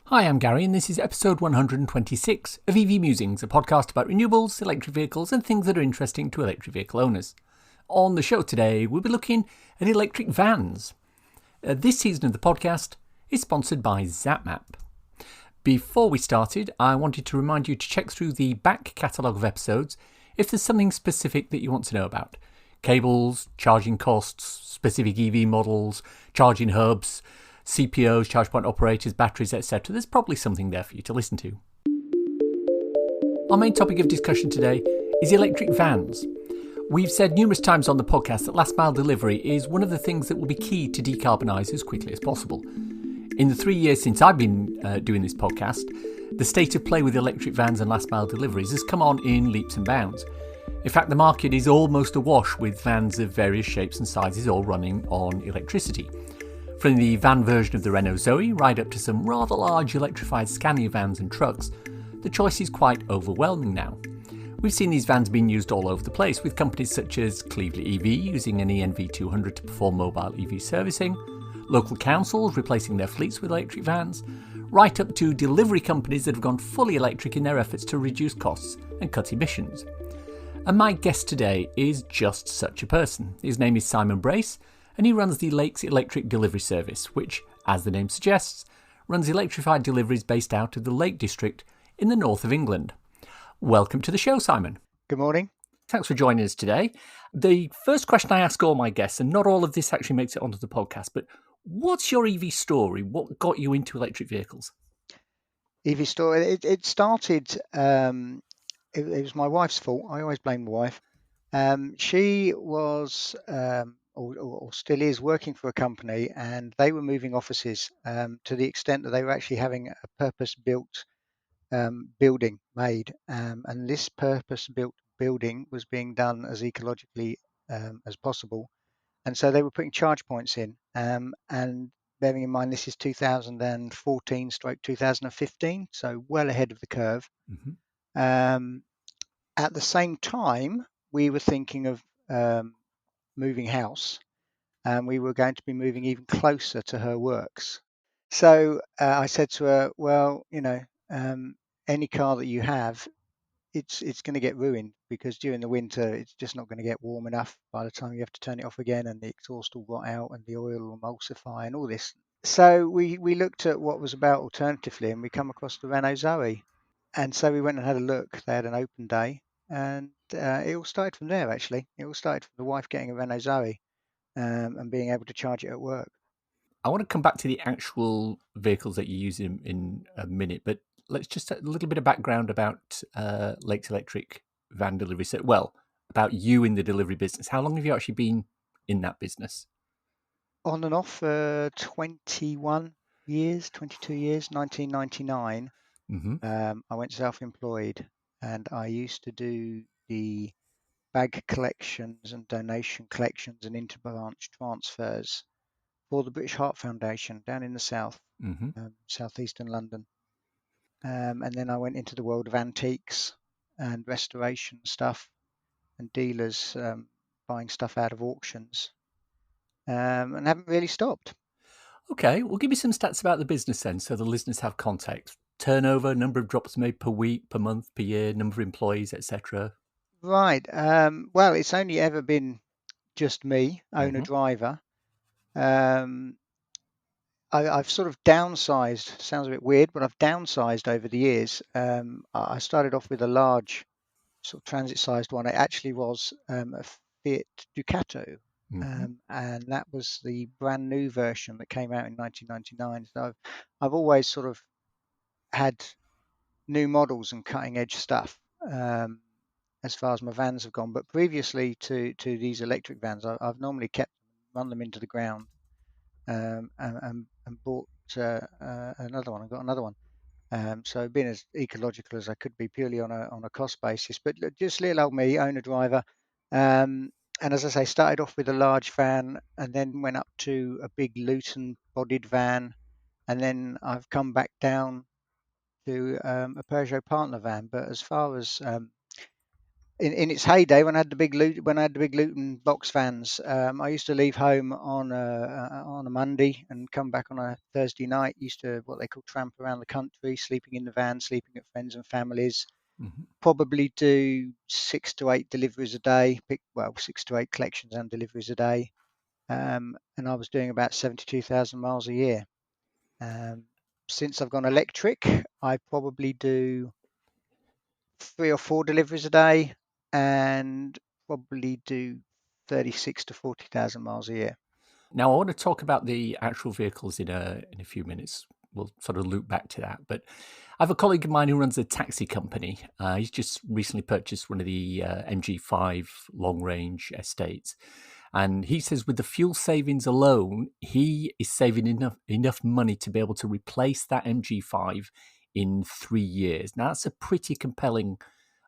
Hi, I'm Gary, and this is episode 126 of EV Musings, a podcast about renewables, electric vehicles, and things that are interesting to electric vehicle owners. On the show today, we'll be looking at electric vans. This season of the podcast is sponsored by ZapMap. Before we started, I wanted to remind you to check through the back catalogue of episodes if there's something specific that you want to know about. Cables, charging costs, specific EV models, charging hubs, CPOs, charge point operators, batteries, etc. There's probably something there for you to listen to. Our main topic of discussion today is electric vans. We've said numerous times on the podcast that last mile delivery is one of the things that will be key to decarbonise as quickly as possible. In the 3 years since I've been doing this podcast, the state of play with electric vans and last mile deliveries has come on in leaps and bounds. In fact, the market is almost awash with vans of various shapes and sizes all running on electricity. From the van version of the Renault Zoe right up to some rather large electrified Scania vans and trucks, the choice is quite overwhelming now. We've seen these vans being used all over the place, with companies such as Cleveland EV using an ENV200 to perform mobile EV servicing, local councils replacing their fleets with electric vans, right up to delivery companies that have gone fully electric in their efforts to reduce costs and cut emissions. And my guest today is just such a person. His name is Simon Brace, and he runs the Lakes Electric Delivery Service, which, as the name suggests, runs electrified deliveries based out of the Lake District in the north of England. Welcome to the show, Simon. Good morning. Thanks for joining us today. The first question I ask all my guests, and not all of this actually makes it onto the podcast, but what's your EV story? What got you into electric vehicles? EV story. It started, it was my wife's fault. I always blame my wife. She was, or still is, working for a company, and they were moving offices to the extent that they were actually having a purpose-built building made. And this purpose-built building was being done as ecologically as possible. And so they were putting charge points in. And bearing in mind, this is 2014 stroke 2015, so well ahead of the curve. Mm-hmm. At the same time, we were thinking of moving house, and we were going to be moving even closer to her works. So I said to her, well, any car that you have, it's going to get ruined, because during the winter it's just not going to get warm enough by the time you have to turn it off again, and the exhaust will rot out and the oil will emulsify and all this. So we looked at what was about alternatively, and we come across the Renault Zoe. And so we went and had a look. They had an open day, and it all started from there, actually. It all started from the wife getting a Renault Zoe and being able to charge it at work. I want to come back to the actual vehicles that you use in a minute, but let's just a little bit of background about Lakes Electric van delivery. So, well, about you in the delivery business. How long have you actually been in that business? On and off for 21 years, 22 years, 1999. Mm-hmm. I went self-employed, and I used to do the bag collections and donation collections and interbranch transfers for the British Heart Foundation down in the south, Mm-hmm. southeastern London. And then I went into the world of antiques and restoration stuff, and dealers buying stuff out of auctions, and haven't really stopped. Okay, well, give me some stats about the business then, so the listeners have context. Turnover, number of drops made per week, per month, per year, number of employees, etc. Right. Well, it's only ever been just me, owner Mm-hmm. driver. Um, I've sort of downsized. Sounds a bit weird, but I've downsized over the years. I started off with a large, sort of transit-sized one. It actually was a Fiat Ducato, Mm-hmm. and that was the brand new version that came out in 1999. So I've always sort of had new models and cutting-edge stuff as far as my vans have gone. But previously to these electric vans, I've normally run them into the ground, and bought another one. I got another one. So being as ecological as I could be, purely on a cost basis. But just little old me, owner driver. And as I say, started off with a large van, and then went up to a big Luton bodied van, and then I've come back down to a Peugeot partner van. But as far as in its heyday, when I had the big Luton box vans, I used to leave home on a Monday and come back on a Thursday night. Used to what they call tramp around the country, sleeping in the van, sleeping at friends and families. Mhm. Probably do 6 to 8 deliveries a day. 6 to 8 collections and deliveries a day. And I was doing about 72,000 miles a year. Um, since I've gone electric, I probably do 3 or 4 deliveries a day and probably do 36 to 40,000 miles a year. Now, I want to talk about the actual vehicles in a few minutes. We'll sort of loop back to that. But I have a colleague of mine who runs a taxi company. He's just recently purchased one of the MG5 long range estates. And he says with the fuel savings alone, he is saving enough money to be able to replace that MG5 in 3 years. Now, that's a pretty compelling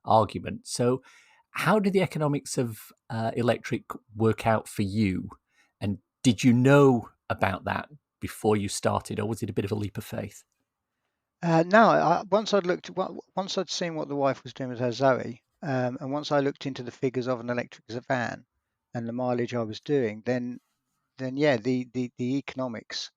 argument. So, how do the economics of electric work out for you? And did you know about that before you started, or was it a bit of a leap of faith? No, once I'd seen what the wife was doing with her Zoe, and once I looked into the figures of an electric as a van and the mileage I was doing, then yeah, the economics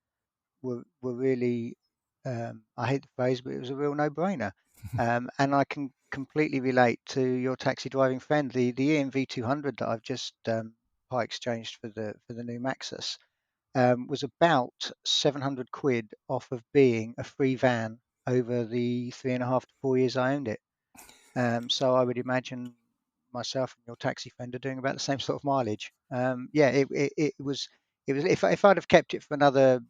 were really, I hate the phrase, but it was a real no-brainer. And I can completely relate to your taxi driving friend. The EMV 200 that I've just part exchanged for the new Maxus was about 700 quid off of being a free van over the 3.5 to 4 years I owned it. So I would imagine myself and your taxi friend are doing about the same sort of mileage. Yeah, it was if I'd have kept it for another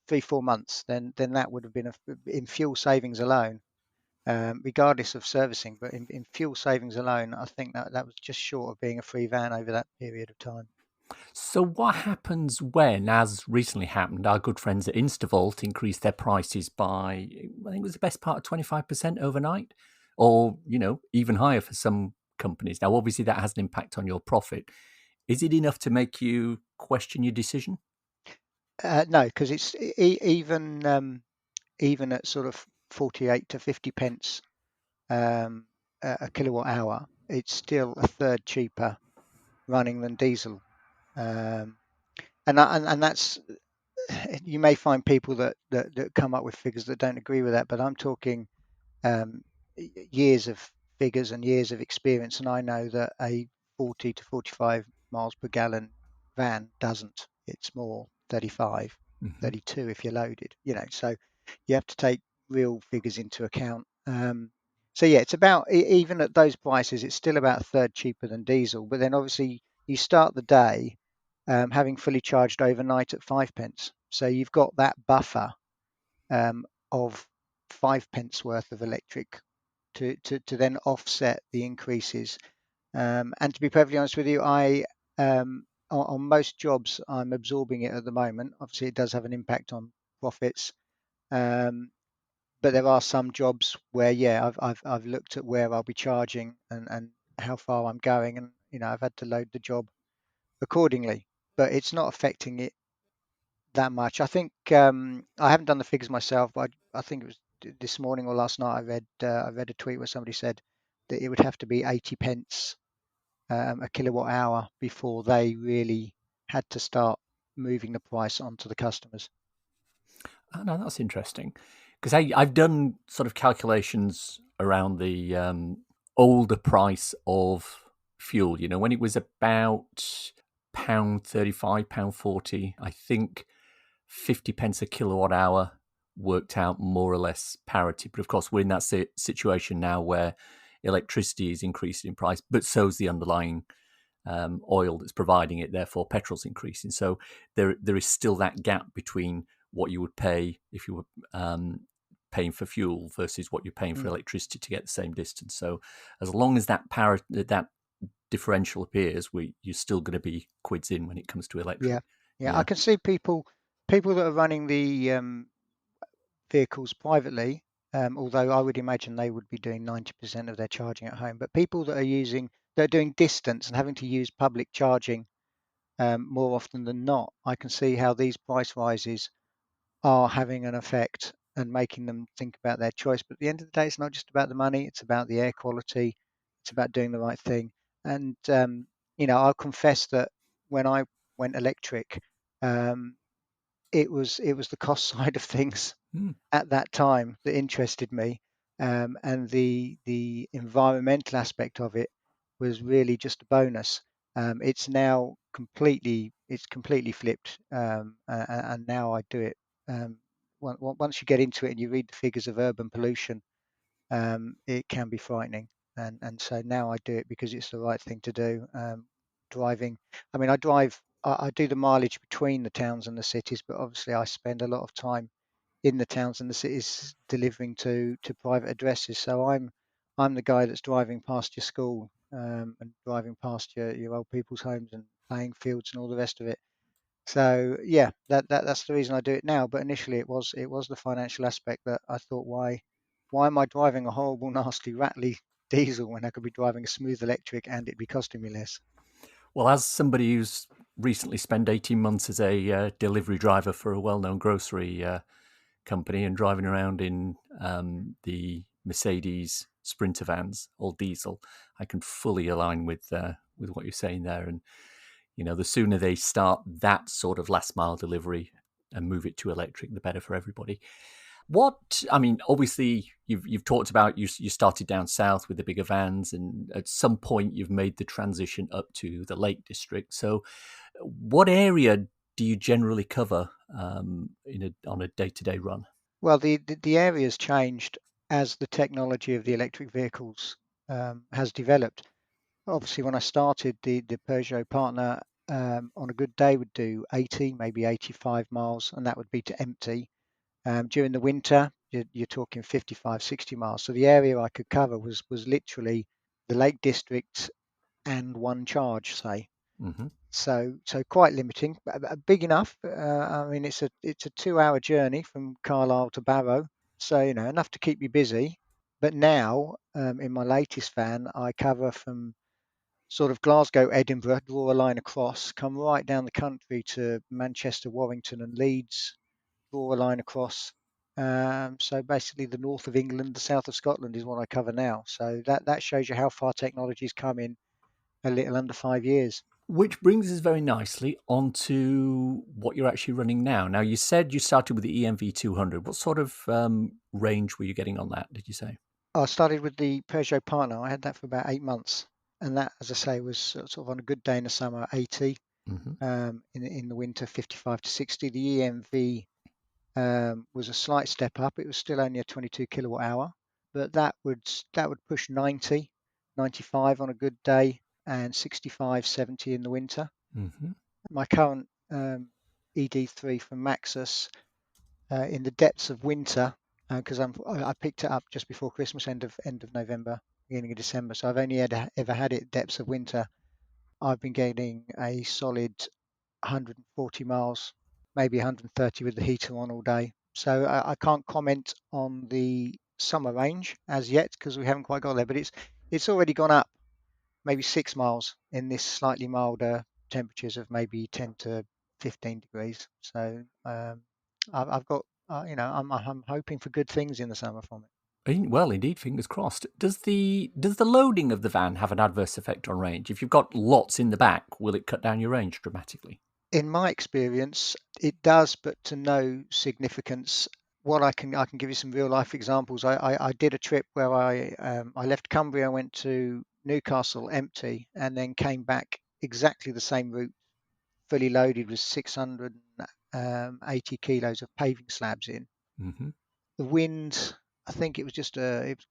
3 4 months, then that would have been in fuel savings alone, regardless of servicing. But in fuel savings alone, I think that was just short of being a free van over that period of time. So, what happens when, as recently happened, our good friends at Instavolt increased their prices by, I think it was the best part of 25% overnight, or, even higher for some companies? Now, obviously, that has an impact on your profit. Is it enough to make you question your decision? No, because it's even at sort of 48 to 50 pence um, a kilowatt hour, it's still a third cheaper running than diesel. Um, and that's you may find people that come up with figures that don't agree with that, but I'm talking um, years of figures and years of experience, and I know that a 40 to 45 miles per gallon van doesn't. It's more 35, Hmm. 32 if you're loaded. So you have to take real figures into account. So yeah, it's about even at those prices, it's still about a third cheaper than diesel. But then obviously you start the day having fully charged overnight at 5 pence, so you've got that buffer of 5 pence worth of electric to then offset the increases. And to be perfectly honest with you, on most jobs I'm absorbing it at the moment. Obviously, it does have an impact on profits, um, but there are some jobs where yeah, I've looked at where I'll be charging and how far I'm going, and I've had to load the job accordingly. But it's not affecting it that much. I think I haven't done the figures myself, but I think it was this morning or last night. I read a tweet where somebody said that it would have to be 80 pence a kilowatt hour before they really had to start moving the price onto the customers. Oh, no, that's interesting. Because I've done sort of calculations around the older price of fuel. When it was about pound 35, pound 40, I think 50 pence a kilowatt hour worked out more or less parity. But of course, we're in that situation now where electricity is increasing in price, but so's the underlying oil that's providing it. Therefore, petrol's increasing. So there is still that gap between what you would pay if you were paying for fuel versus what you're paying for Mm, electricity to get the same distance. So as long as that differential appears, you're still going to be quids in when it comes to yeah, electric. yeah. I Yeah. can see people that are running the vehicles privately. Although I would imagine they would be doing 90% of their charging at home, but people that are doing distance and having to use public charging more often than not, I can see how these price rises are having an effect and making them think about their choice. But at the end of the day, it's not just about the money, it's about the air quality. It's about doing the right thing. And I'll confess that when I went electric, um, it was the cost side of things Hmm. at that time that interested me, and the environmental aspect of it was really just a bonus. It's completely flipped, and now I do it. Once you get into it and you read the figures of urban pollution, it can be frightening. And so now I do it because it's the right thing to do. Driving, I mean, I do the mileage between the towns and the cities, but obviously I spend a lot of time in the towns and the cities delivering to private addresses. So I'm the guy that's driving past your school, and driving past your old people's homes and playing fields and all the rest of it. So yeah, that's the reason I do it now. But initially it was the financial aspect that I thought, why am I driving a horrible, nasty, rattly diesel when I could be driving a smooth electric and it'd be costing me less? Well, as somebody who's recently spent 18 months as a delivery driver for a well known grocery company and driving around in the Mercedes Sprinter vans, all diesel, I can fully align with what you're saying there. And the sooner they start that sort of last mile delivery and move it to electric, the better for everybody. What I mean, obviously, you've talked about you started down south with the bigger vans, and at some point you've made the transition up to the Lake District. So, what area do you generally cover on a day to day run? Well, the area's changed as the technology of the electric vehicles has developed. Obviously, when I started, the Peugeot partner, on a good day would do 80, maybe 85 miles, and that would be to empty. During the winter, you're talking 55, 60 miles. So the area I could cover was literally the Lake District and one charge, say. Hmm. So quite limiting, but big enough. I mean, it's a 2-hour journey from Carlisle to Barrow, so enough to keep me busy. But now, in my latest van, I cover from sort of Glasgow, Edinburgh, draw a line across, come right down the country to Manchester, Warrington, and Leeds, draw a line across. So basically, the north of England, the south of Scotland is what I cover now. So that shows you how far technology's come in a little under 5 years. Which brings us very nicely onto what you're actually running now. Now, you said you started with the EMV 200. What sort of range were you getting on that, did you say? I started with the Peugeot Partner. I had that for about 8 months, and that, as I say, was sort of on a good day in the summer 80, Hmm. in the winter 55 to 60. The EMV was a slight step up. It was still only a 22 kilowatt hour, but that would push 90, 95 on a good day, and 65, 70 in the winter. Hmm. My current ED3 from Maxus, in the depths of winter, because I picked it up just before Christmas, end of November, beginning of December. So I've only ever had it depths of winter. I've been getting a solid 140 miles, maybe 130 with the heater on all day. So I can't comment on the summer range as yet because we haven't quite got there, but it's already gone up maybe 6 miles in this slightly milder temperatures of maybe 10 to 15 degrees. So I've got, I'm hoping for good things in the summer from it. Well, indeed, fingers crossed. Does the loading of the van have an adverse effect on range? If you've got lots in the back, will it cut down your range dramatically? In my experience, it does, but to no significance. What I can give you some real life examples. I did a trip where I left Cumbria, went to Newcastle empty, and then came back exactly the same route, fully loaded with 680 kilos of paving slabs in. Hmm. The wind, I think it was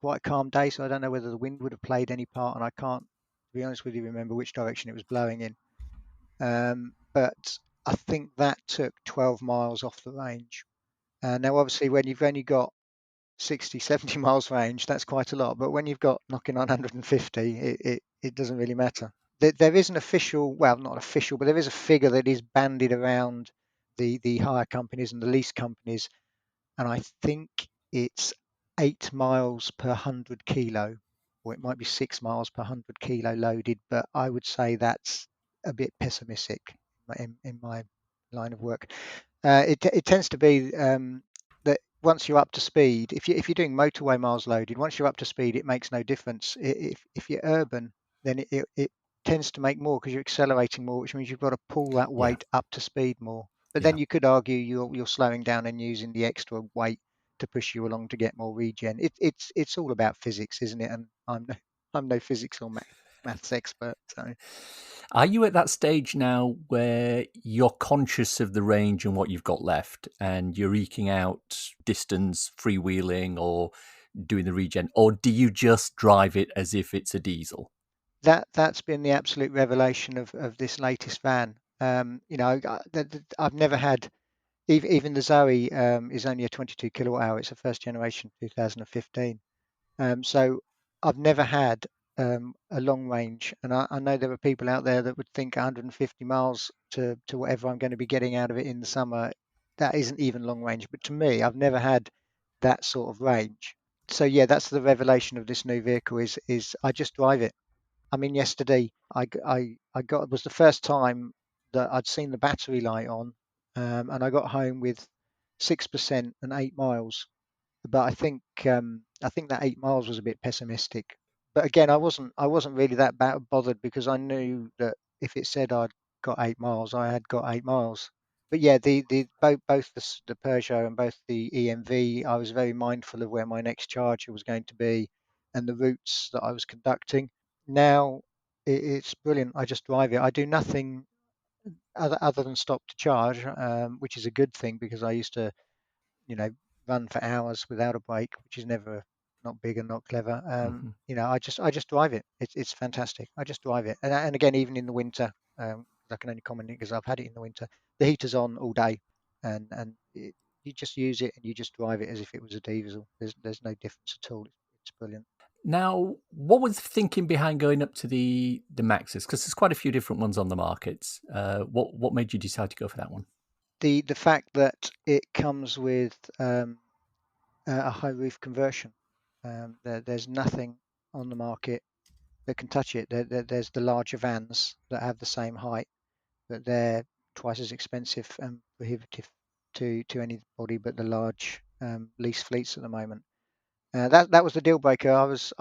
quite a calm day, so I don't know whether the wind would have played any part, and I can't, to be honest with you, remember which direction it was blowing in. But I think that took 12 miles off the range. Now, obviously, when you've only got 60, 70 miles range, that's quite a lot. But when you've got knocking on 150, it doesn't really matter. There is an official, well, not official, but there is a figure that is bandied around the hire companies and the lease companies, and I think it's 8 miles per 100 kilo, or it might be 6 miles per 100 kilo loaded, but I would say that's a bit pessimistic in my line of work. It tends to be that once you're up to speed, if you're doing motorway miles loaded, once you're up to speed, it makes no difference. If you're urban, then it tends to make more because you're accelerating more, which means you've got to pull that Yeah, weight up to speed more. But then yeah. you could argue you're slowing down and using the extra weight to push you along to get more regen. It's all about physics, isn't it? And I'm no physics or maths expert, so. Are you at that stage now where you're conscious of the range and what you've got left, and you're eking out distance, freewheeling, or doing the regen, or do you just drive it as if it's a diesel? That's been the absolute revelation of this latest van. I've never had even the Zoe is only a 22 kilowatt hour. It's a first generation 2015. So I've never had a long range, and I know there are people out there that would think 150 miles to whatever I'm going to be getting out of it in the summer. That isn't even long range, but to me, I've never had that sort of range. So yeah, that's the revelation of this new vehicle is I just drive it. I mean, yesterday I got it was the first time that I'd seen the battery light on, and I got home with 6% and 8 miles. But I think that 8 miles was a bit pessimistic. But again, I wasn't really that bothered because I knew that if it said I'd got 8 miles, I had got 8 miles. But yeah, the both the Peugeot and both the EMV, I was very mindful of where my next charger was going to be and the routes that I was conducting. Now it's brilliant. I just drive it. I do nothing other than stop to charge, which is a good thing because I used to, you know, run for hours without a break, which is never not big and not clever. Hmm. I just drive it. It's fantastic. I just drive it, and again, even in the winter, I can only comment it because I've had it in the winter. The heater's on all day, and you just use it and you just drive it as if it was a diesel. There's no difference at all. It's brilliant. Now, what was the thinking behind going up to the Maxus? Because there's quite a few different ones on the market. What made you decide to go for that one? The fact that it comes with a high roof conversion. There's nothing on the market that can touch it. There's the larger vans that have the same height, but they're twice as expensive and prohibitive to anybody but the large lease fleets at the moment. That was the deal breaker. I was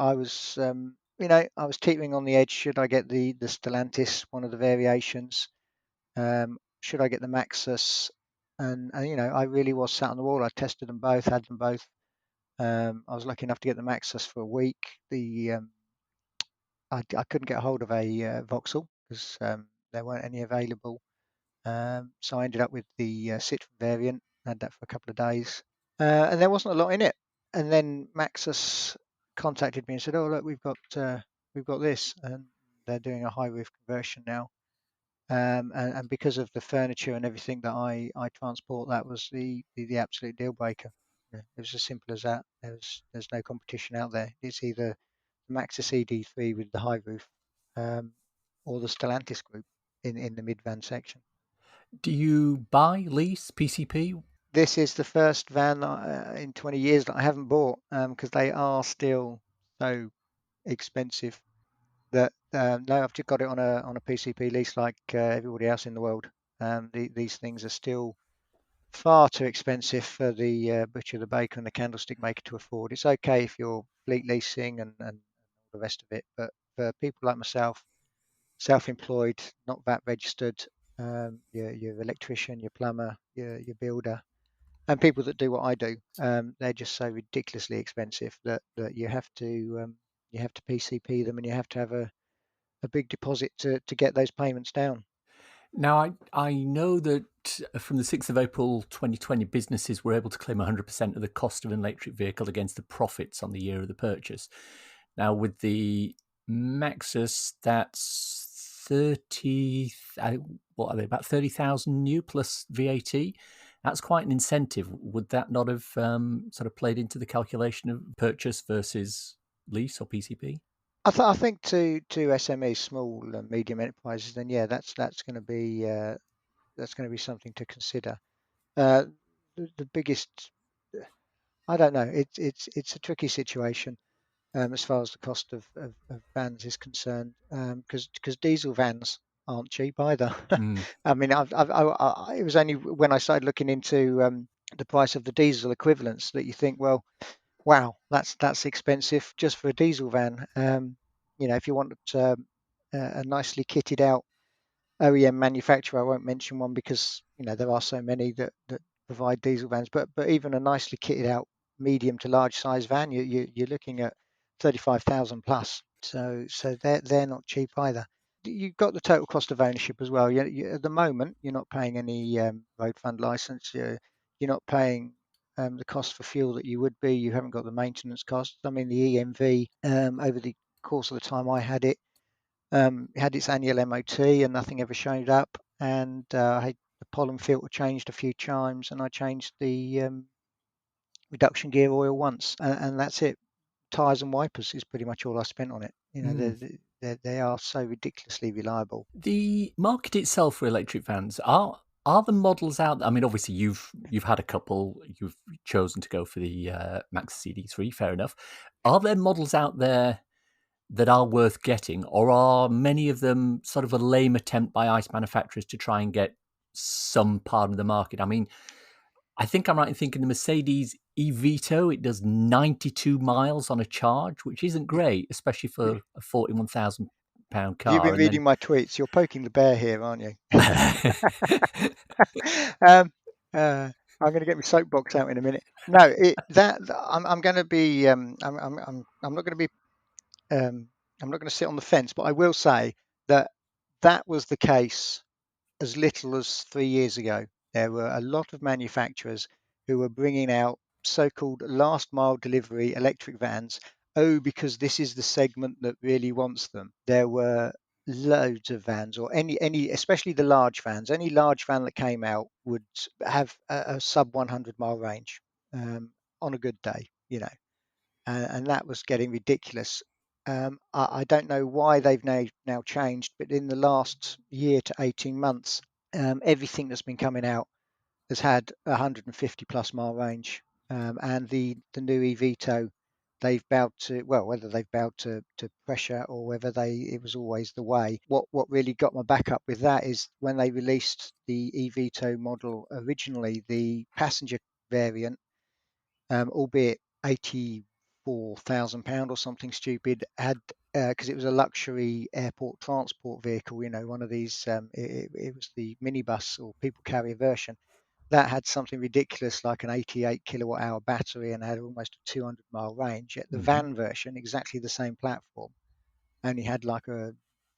teetering on the edge. Should I get the Stellantis, one of the variations? Should I get the Maxus? And I really was sat on the wall. I tested them both, had them both. I was lucky enough to get the Maxus for a week. I couldn't get hold of a Vauxhall because there weren't any available. So I ended up with the Citroen variant. Had that for a couple of days, and there wasn't a lot in it. And then Maxus contacted me and said, "Oh, look, we've got this, and they're doing a high roof conversion now." And because of the furniture and everything that I transport, that was the absolute deal breaker. Yeah, it was as simple as that. There's no competition out there. It's either the Maxus ED3 with the high roof, um, or the Stellantis group in the mid-van section. Do you buy, lease, PCP? This is the first van in 20 years that I haven't bought because they are still so expensive that no, I've just got it on a PCP lease like everybody else in the world. These things are still far too expensive for the butcher, the baker, and the candlestick maker to afford. It's okay if you're fleet leasing and all the rest of it, but for people like myself, self-employed, not VAT registered, your electrician, your plumber, your builder, and people that do what I do, they're just so ridiculously expensive that you have to PCP them and you have to have a big deposit to get those payments down. Now, I know that from the 6th of April 2020, businesses were able to claim 100% of the cost of an electric vehicle against the profits on the year of the purchase. Now, with the Maxus, that's 30, what are they, about 30,000 new plus VAT? That's quite an incentive. Would that not have sort of played into the calculation of purchase versus lease or PCP? I think to SMEs, small and medium enterprises, then yeah, that's going to be something to consider. Uh, the biggest, I don't know. It's a tricky situation as far as the cost of vans is concerned, because diesel vans aren't cheap either. Mm. I mean, it was only when I started looking into the price of the diesel equivalents that you think, well, wow, that's expensive just for a diesel van. If you want a nicely kitted out OEM manufacturer, I won't mention one because there are so many that provide diesel vans, but even a nicely kitted out medium to large size van, you're looking at 35,000 plus. So they're not cheap either. You've got the total cost of ownership as well. At the moment, you're not paying any road fund license. You're not paying the cost for fuel that you would be. You haven't got the maintenance costs. I mean, the EMV over the course of the time I had it, it had its annual MOT and nothing ever showed up. And I had the pollen filter changed a few times, and I changed the reduction gear oil once, and that's it. Tires and wipers is pretty much all I spent on it. They are so ridiculously reliable. The market itself for electric vans, are the models out? I mean, obviously you've had a couple. You've chosen to go for the Max CD3. Fair enough. Are there models out there that are worth getting, or are many of them sort of a lame attempt by ICE manufacturers to try and get some part of the market? I mean, I think I'm right in thinking the Mercedes eVito, it does 92 miles on a charge, which isn't great, especially for a £41,000 You've car. been And reading then my tweets. You're poking the bear here, aren't you? I'm going to get my soapbox out in a minute. No, I'm going to be. I'm not going to be. I'm not going to sit on the fence, but I will say that that was the case as little as 3 years ago. There were a lot of manufacturers who were bringing out so-called last mile delivery electric vans. Oh, because this is the segment that really wants them. There were loads of vans, or any, especially the large vans. Any large van that came out would have a sub 100-mile range on a good day, and that was getting ridiculous. I don't know why they've now changed, but in the last year to 18 months, everything that's been coming out has had 150 plus mile range. And the new eVito, they've bowed to, well, whether they've bowed to pressure or whether it was always the way. What really got my back up with that is when they released the eVito model originally, the passenger variant, albeit £84,000 or something stupid, had because it was a luxury airport transport vehicle, one of these. It was the minibus or people carrier version that had something ridiculous like an 88 kilowatt hour battery and had almost a 200-mile range. Yet the van version, exactly the same platform, only had like a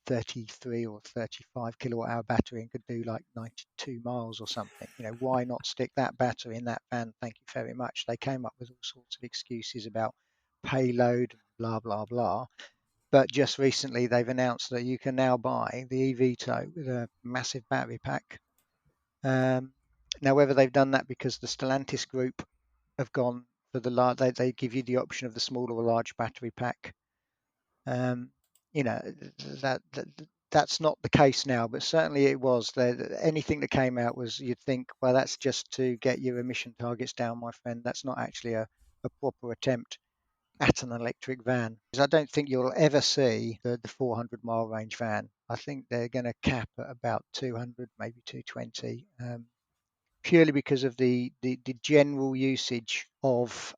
33 or 35 kilowatt hour battery and could do like 92 miles or something. Why not stick that battery in that van? Thank you very much. They came up with all sorts of excuses about payload, blah, blah, blah. But just recently they've announced that you can now buy the eVito with a massive battery pack. Now, whether they've done that because the Stellantis group have gone for the large, they give you the option of the small or large battery pack. Um, you know that's not the case now, but certainly it was. Anything that came out was you'd think, well, that's just to get your emission targets down, my friend. That's not actually a proper attempt at an electric van. Because I don't think you'll ever see the 400-mile range van. I think they're going to cap at about 200, maybe 220. Purely because of the general usage of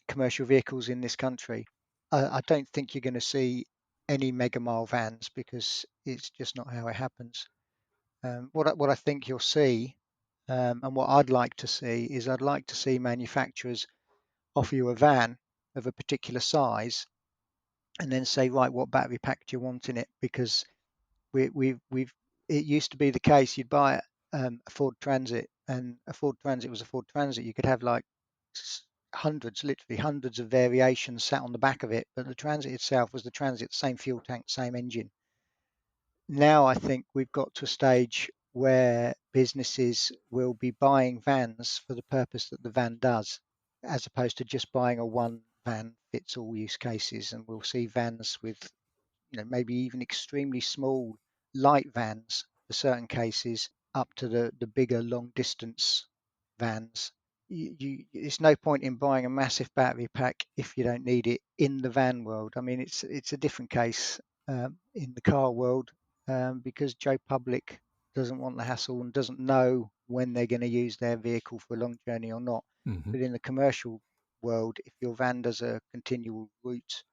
commercial vehicles in this country. I don't think you're going to see any mega mile vans because it's just not how it happens. What I think you'll see, and what I'd like to see, is I'd like to see manufacturers offer you a van of a particular size and then say, right, what battery pack do you want in it? Because we've it used to be the case you'd buy a Ford Transit, and a Ford Transit was a Ford Transit. You could have like hundreds, literally hundreds of variations sat on the back of it, but the Transit itself was the Transit, same fuel tank, same engine. Now I think we've got to a stage where businesses will be buying vans for the purpose that the van does, as opposed to just buying a one van fits all use cases. And we'll see vans with maybe even extremely small light vans for certain cases up to the bigger long distance vans. It's no point in buying a massive battery pack if you don't need it in the van world. I mean, it's a different case in the car world because Joe Public doesn't want the hassle and doesn't know when they're going to use their vehicle for a long journey or not. Hmm. But in the commercial world, if your van does a continual route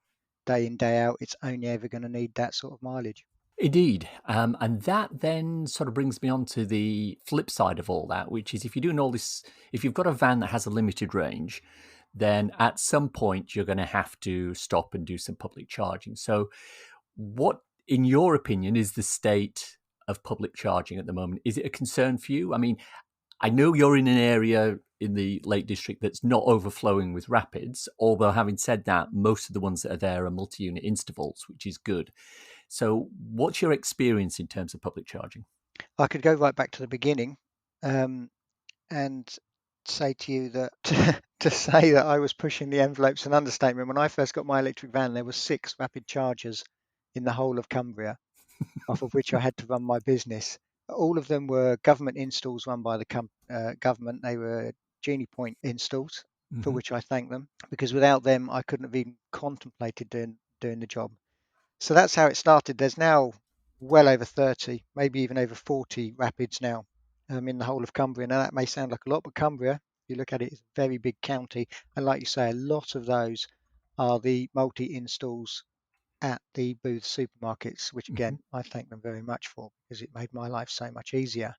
day in, day out, it's only ever going to need that sort of mileage. Indeed. And that then sort of brings me on to the flip side of all that, which is if you're doing all this, if you've got a van that has a limited range, then at some point you're going to have to stop and do some public charging. So, what, in your opinion, is the state of public charging at the moment? Is it a concern for you? I mean, I know you're in an area in the Lake District that's not overflowing with rapids, although having said that, most of the ones that are there are multi-unit Instavols, which is good. So what's your experience in terms of public charging? I could go right back to the beginning, um, and say to you that to say that I was pushing the envelopes an understatement. When I first got my electric van, there were 6 rapid chargers in the whole of Cumbria, off of which I had to run my business. All of them were government installs run by the government. They were Genie Point installs, for Hmm. which I thank them, because without them, I couldn't have even contemplated doing the job. So that's how it started. There's now well over 30, maybe even over 40 rapids now, in the whole of Cumbria. Now, that may sound like a lot, but Cumbria, if you look at it, is a very big county. And like you say, a lot of those are the multi installs at the Booth supermarkets, which Hmm. again, I thank them very much for, because it made my life so much easier.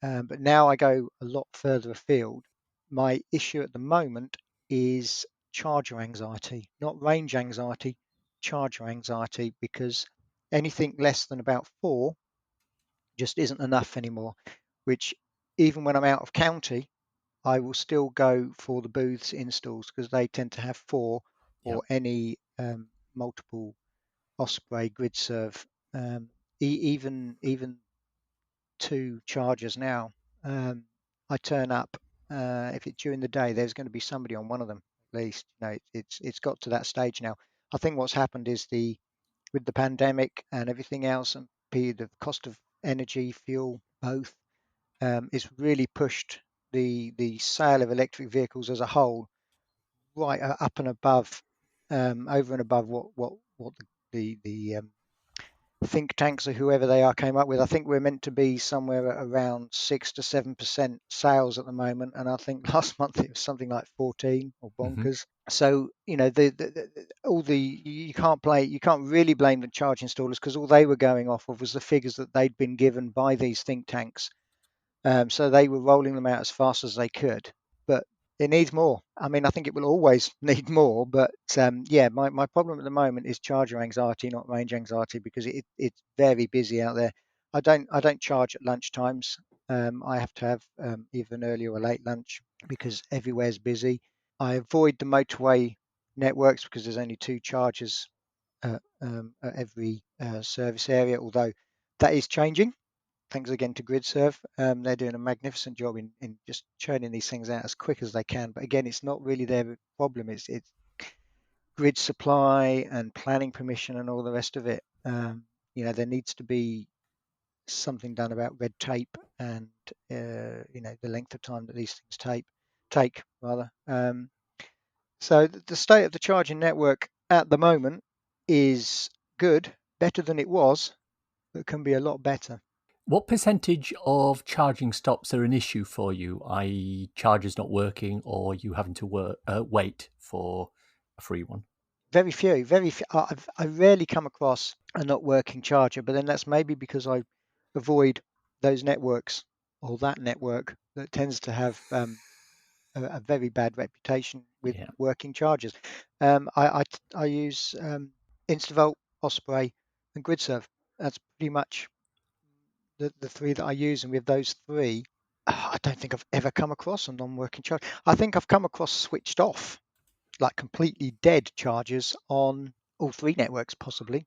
But now I go a lot further afield. My issue at the moment is charger anxiety, not range anxiety, charger anxiety, because anything less than about 4 just isn't enough anymore, which even when I'm out of county, I will still go for the booths installs because they tend to have 4 Yeah. or any multiple Osprey grid serve, even 2 chargers now. Um, I turn up, if it's during the day, there's going to be somebody on one of them at least. It's got to that stage now. I think what's happened is the with the pandemic and everything else, and the cost of energy, fuel, both, it's really pushed the sale of electric vehicles as a whole right up and above, over and above what the think tanks or whoever they are came up with. I think we're meant to be somewhere at around 6 to 7% sales at the moment, and I think last month it was something like 14 or Hmm. bonkers. So all the you can't really blame the charge installers because all they were going off of was the figures that they'd been given by these think tanks, so they were rolling them out as fast as they could. But it needs more. I mean, I think it will always need more. But yeah, my problem at the moment is charger anxiety, not range anxiety, because it's very busy out there. I don't charge at lunch times. I have to have either an early or a late lunch because everywhere's busy. I avoid the motorway networks because there's only 2 chargers at every service area, although that is changing thanks again to GridServe. They're doing a magnificent job in just churning these things out as quick as they can. But again, it's not really their problem. It's grid supply and planning permission and all the rest of it. There needs to be something done about red tape and the length of time that these things take rather. So the state of the charging network at the moment is good, better than it was, but can be a lot better. What percentage of charging stops are an issue for you, i.e., chargers not working or you having to wait for a free one? Very few, very few. I rarely come across a not working charger, but then that's maybe because I avoid those networks or that network that tends to have a very bad reputation with Yeah. working chargers. I use Instavolt, Osprey, and GridServe. That's pretty much the 3 that I use, and with those 3, I don't think I've ever come across a non-working charge. I think I've come across switched off, like completely dead chargers on all 3 networks, possibly.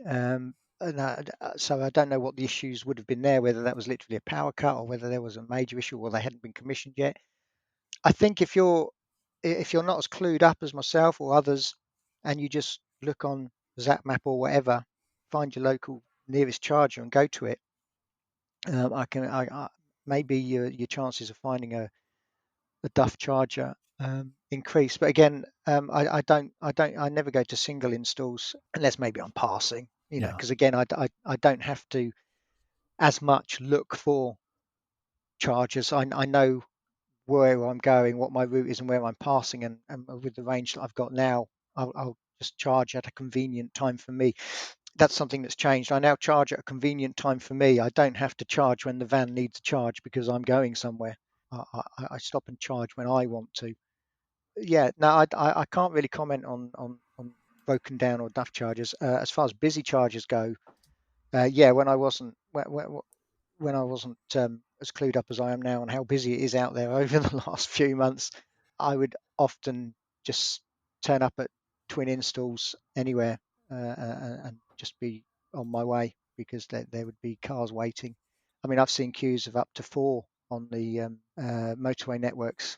So I don't know what the issues would have been there, whether that was literally a power cut or whether there was a major issue or they hadn't been commissioned yet. I think if you're not as clued up as myself or others, and you just look on ZapMap or whatever, find your local nearest charger and go to it. Maybe your chances of finding a Duff charger increase. But again, I never go to single installs unless maybe I'm passing, Yeah. because again, I don't have to as much look for chargers. I know where I'm going, what my route is, and where I'm passing, and with the range that I've got now, I'll just charge at a convenient time for me. That's something that's changed. I now charge at a convenient time for me. I don't have to charge when the van needs a charge because I'm going somewhere. I stop and charge when I want to. Yeah, no, I can't really comment on broken down or duff chargers. As far as busy chargers go, yeah, when I wasn't as clued up as I am now on how busy it is out there over the last few months, I would often just turn up at twin installs anywhere and just be on my way because there would be cars waiting. I mean, I've seen queues of up to four on the motorway networks,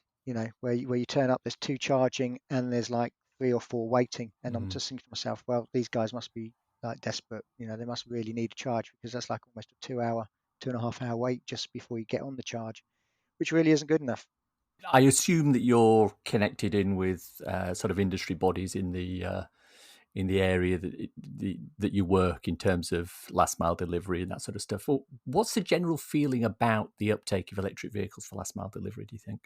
where you turn up, there's two charging and there's like three or four waiting. And I'm just thinking to myself, well, these guys must be like desperate. They must really need a charge because that's like almost a 2 hour, 2.5 hour wait just before you get on the charge, which really isn't good enough. I assume that you're connected in with sort of industry bodies in the area that you work in terms of last mile delivery and that sort of stuff. Well, what's the general feeling about the uptake of electric vehicles for last mile delivery, do you think?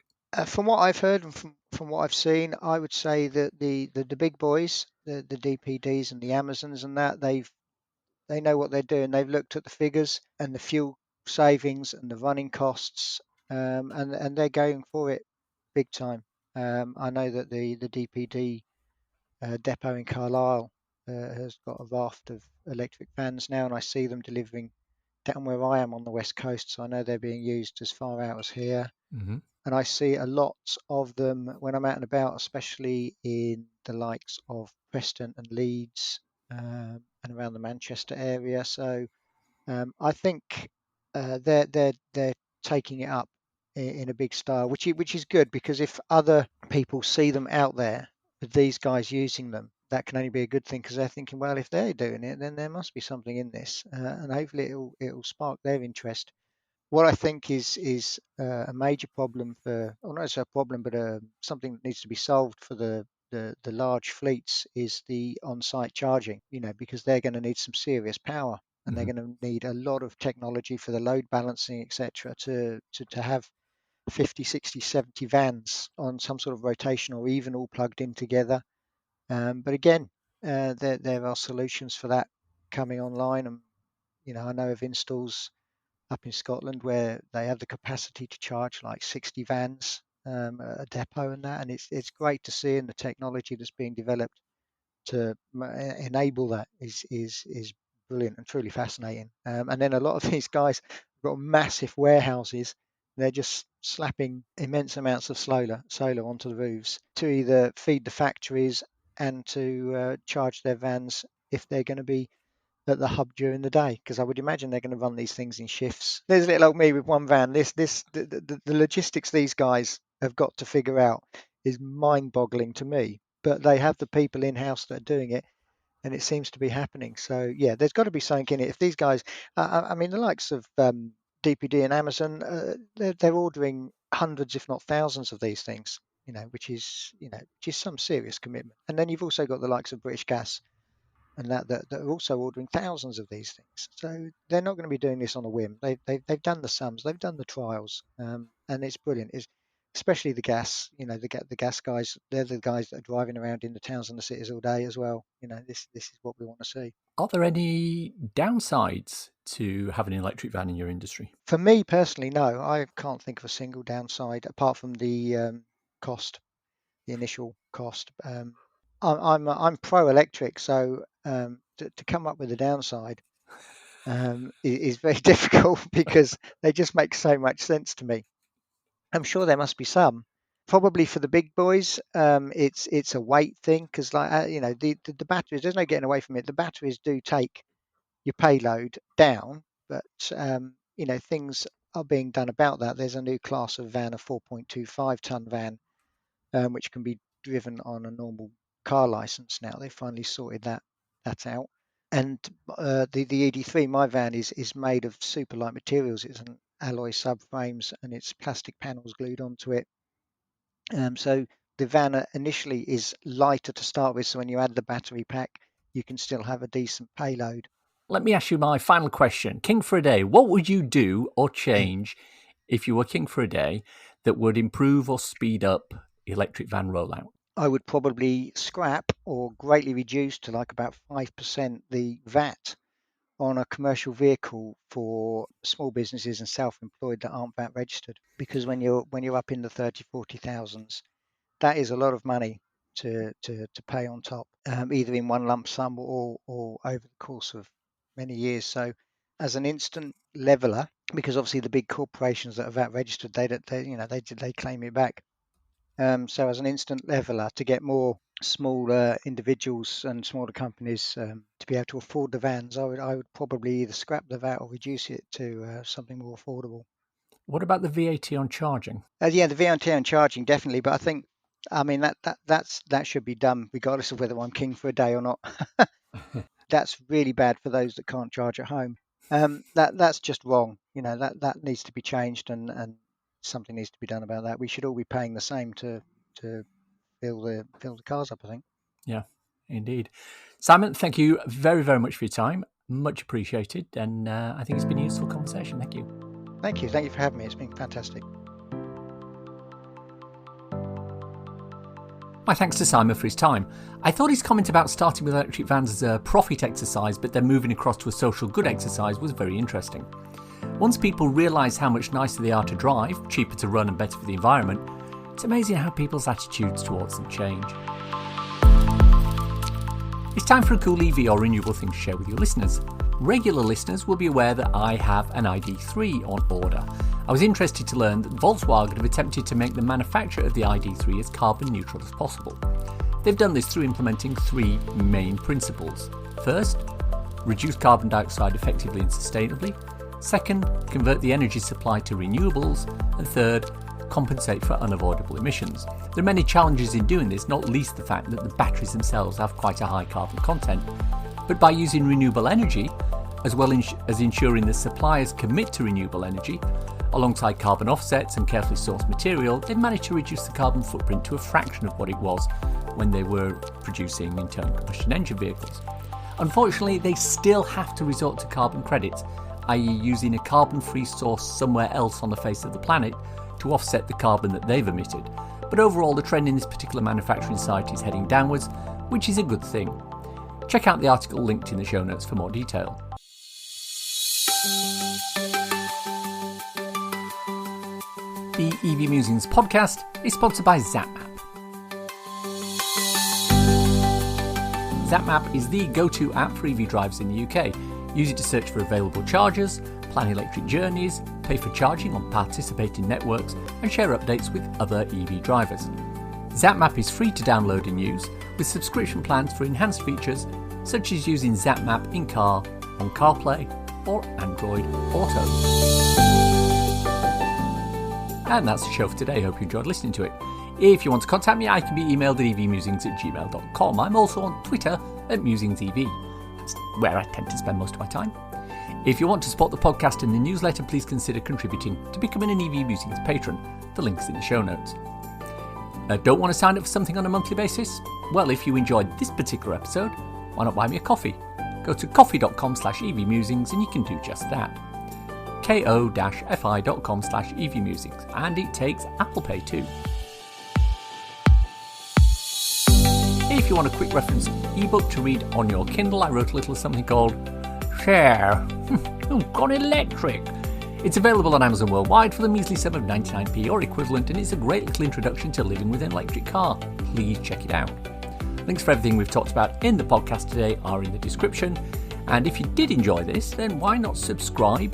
From what I've heard and from what I've seen, I would say that the big boys, the DPDs and the Amazons and that, they know what they're doing. They've looked at the figures and the fuel savings and the running costs, and they're going for it big time. I know that the DPD depot in Carlisle has got a raft of electric vans now, and I see them delivering down where I am on the west coast. So I know they're being used as far out as here, Mm-hmm. and I see a lot of them when I'm out and about, especially in the likes of Preston and Leeds and around the Manchester area. So I think they're taking it up in a big style, which is good because if other people see them out there, with these guys using them, that can only be a good thing because they're thinking, well, if they're doing it, then there must be something in this, and hopefully it'll spark their interest. What I think is a major problem for, or not necessarily a problem, but something that needs to be solved for the large fleets is the on-site charging. Because they're going to need some serious power, and they're Mm-hmm. going to need a lot of technology for the load balancing, etc., to have 50, 60, 70 vans on some sort of rotation or even all plugged in together. But again, there are solutions for that coming online, and I know of installs up in Scotland where they have the capacity to charge like 60 vans at a depot and that, and it's great to see, and the technology that's being developed to enable that is brilliant and truly fascinating. And then a lot of these guys have got massive warehouses. They're just slapping immense amounts of solar onto the roofs to either feed the factories and to charge their vans if they're going to be at the hub during the day, because I would imagine they're going to run these things in shifts. There's little old me with one van. The logistics these guys have got to figure out is mind-boggling to me. But they have the people in house that are doing it, and it seems to be happening. So yeah, there's got to be something in it. If these guys, I mean, the likes of DPD and Amazon, they're ordering hundreds, if not thousands, of these things. Which is some serious commitment. And then you've also got the likes of British Gas and that are also ordering thousands of these things. So they're not going to be doing this on a whim. They've done the sums, they've done the trials, and it's brilliant. It's especially the gas. The gas guys. They're the guys that are driving around in the towns and the cities all day as well. This is what we want to see. Are there any downsides to having an electric van in your industry? For me personally, no, I can't think of a single downside apart from the cost, the initial cost. I'm pro electric, so to come up with a downside is very difficult because they just make so much sense to me. I'm sure there must be some. Probably for the big boys, it's a weight thing because, like the batteries. There's no getting away from it. The batteries do take your payload down, but things are being done about that. There's a new class of van, a 4.25-ton van, which can be driven on a normal car license now. They finally sorted that out. And the ED3, my van is made of super light materials. It's an alloy subframes and it's plastic panels glued onto it. So the van initially is lighter to start with. So when you add the battery pack, you can still have a decent payload. Let me ask you my final question. King for a day, what would you do or change if you were king for a day, that would improve or speed up electric van rollout? I would probably scrap or greatly reduce to like about 5% the VAT on a commercial vehicle for small businesses and self-employed that aren't VAT registered. Because when you're up in the 30, 40,000s, that is a lot of money to pay on top, either in one lump sum or over the course of many years. So as an instant leveler, because obviously the big corporations that are VAT registered, they claim it back. So as an instant leveler, to get more smaller individuals and smaller companies to be able to afford the vans, I would probably either scrap the VAT or reduce it to something more affordable. What about the VAT on charging? Yeah, the VAT on charging definitely, but I mean that should be done regardless of whether I'm king for a day or not. That's really bad for those that can't charge at home. That's just wrong. That needs to be changed, and something needs to be done about that. We should all be paying the same to fill the cars up, I think. Yeah, indeed. Simon, thank you very, very much for your time. Much appreciated. And I think it's been a useful conversation. Thank you. Thank you. Thank you for having me. It's been fantastic. My thanks to Simon for his time. I thought his comment about starting with electric vans as a profit exercise but then moving across to a social good exercise was very interesting. Once people realise how much nicer they are to drive, cheaper to run and better for the environment, it's amazing how people's attitudes towards them change. It's time for a cool EV or renewable thing to share with your listeners. Regular listeners will be aware that I have an ID3 on order. I was interested to learn that Volkswagen have attempted to make the manufacture of the ID3 as carbon neutral as possible. They've done this through implementing three main principles. First, reduce carbon dioxide effectively and sustainably. Second, convert the energy supply to renewables. And third, compensate for unavoidable emissions. There are many challenges in doing this, not least the fact that the batteries themselves have quite a high carbon content. But by using renewable energy, as well as ensuring that suppliers commit to renewable energy, alongside carbon offsets and carefully sourced material, they've managed to reduce the carbon footprint to a fraction of what it was when they were producing internal combustion engine vehicles. Unfortunately, they still have to resort to carbon credits, i.e. using a carbon-free source somewhere else on the face of the planet to offset the carbon that they've emitted. But overall, the trend in this particular manufacturing site is heading downwards, which is a good thing. Check out the article linked in the show notes for more detail. The EV Musings podcast is sponsored by ZapMap. ZapMap is the go-to app for EV drivers in the UK. Use it to search for available chargers, plan electric journeys, pay for charging on participating networks, and share updates with other EV drivers. ZapMap is free to download and use, with subscription plans for enhanced features such as using ZapMap in-car, on CarPlay, or Android Auto. And that's the show for today. Hope you enjoyed listening to it. If you want to contact me, I can be emailed at evmusings@gmail.com. I'm also on Twitter at musingsev. That's where I tend to spend most of my time. If you want to support the podcast and the newsletter, please consider contributing to becoming an EV Musings patron. The link's in the show notes. Don't want to sign up for something on a monthly basis? Well, if you enjoyed this particular episode, why not buy me a coffee? Go to coffee.com/evmusings and you can do just that. ko-fi.com/evmusings, and it takes Apple Pay too. If you want a quick reference ebook to read on your Kindle, I wrote a little something called Share. Gone electric. It's available on Amazon worldwide for the measly sum of 99p or equivalent, and it's a great little introduction to living with an electric car. Please check it out. Links for everything we've talked about in the podcast today are in the description. And if you did enjoy this, then why not subscribe?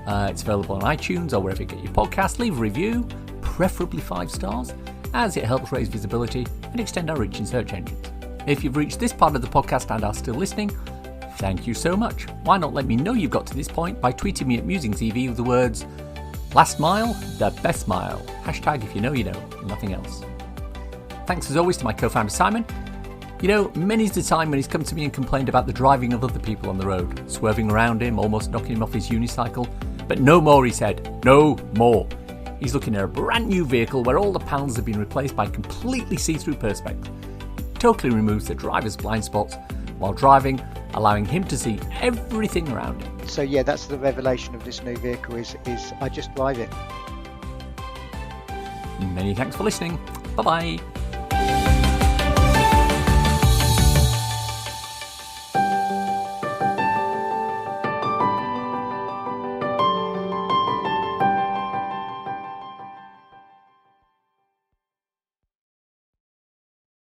It's available on iTunes or wherever you get your podcast. Leave a review, preferably 5 stars, as it helps raise visibility and extend our reach in search engines. If you've reached this part of the podcast and are still listening, thank you so much. Why not let me know you've got to this point by tweeting me at musingsev with the words, last mile, the best mile. Hashtag if you know, nothing else. Thanks as always to my co-founder Simon. You know, many's the time when he's come to me and complained about the driving of other people on the road, swerving around him, almost knocking him off his unicycle. But no more, he said. No more. He's looking at a brand new vehicle where all the panels have been replaced by completely see-through perspex. It totally removes the driver's blind spots while driving, allowing him to see everything around him. So yeah, that's the revelation of this new vehicle is I just drive it. Many thanks for listening. Bye bye.